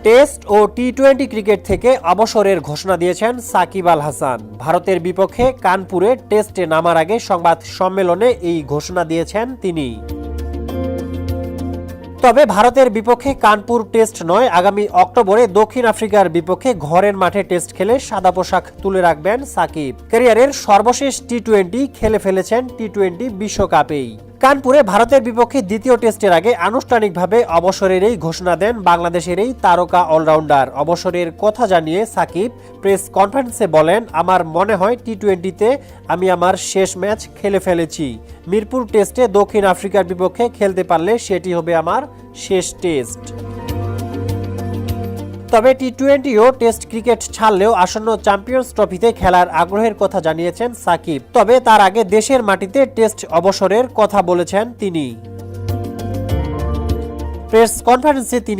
Test ও টি-20 cricket থেকে অবসরের ঘোষণা দিয়েছেন সাকিব আল হাসান। ভারতের বিপক্ষে কানপুরে টেস্টে নামার আগে সংবাদ সম্মেলনে এই ঘোষণা দিয়েছেন তিনি। তবে ভারতের বিপক্ষে কানপুর টেস্ট নয়, আগামী অক্টোবরে দক্ষিণ আফ্রিকার বিপক্ষে ঘরের মাঠে টেস্ট খেলে সাদা পোশাক তুলে রাখবেন সাকিব। ক্যারিয়ারের সর্বশেষ টি-20 খেলে ফেলেছেন টি-20 বিশ্বকাপেই। কানপুরে ভারতের বিপক্ষে দ্বিতীয় টেস্টের আগে আনুষ্ঠানিকভাবে অবসরের এই ঘোষণা দেন বাংলাদেশের এই তারকা অলরাউন্ডার। অবসরের কথা জানিয়ে সাকিব প্রেস কনফারেন্সে বলেন, আমার মনে হয় টি-20তে আমি আমার শেষ ম্যাচ খেলে ফেলেছি। মিরপুর টেস্টে দক্ষিণ আফ্রিকার বিপক্ষে খেলতে পারলে সেটি হবে আমার শেষ টেস্ট। তবে টি-20 ও টেস্ট ক্রিকেট ছাড়লেও আসন্ন চ্যাম্পিয়ন্স ট্রফিতে খেলার আগ্রহের কথা জানিয়েছেন সাকিব। তবে তার আগে দেশের মাটিতে টেস্ট অবসরের কথা বলেছেন তিনি। প্রেস কনফারেন্সে তিনি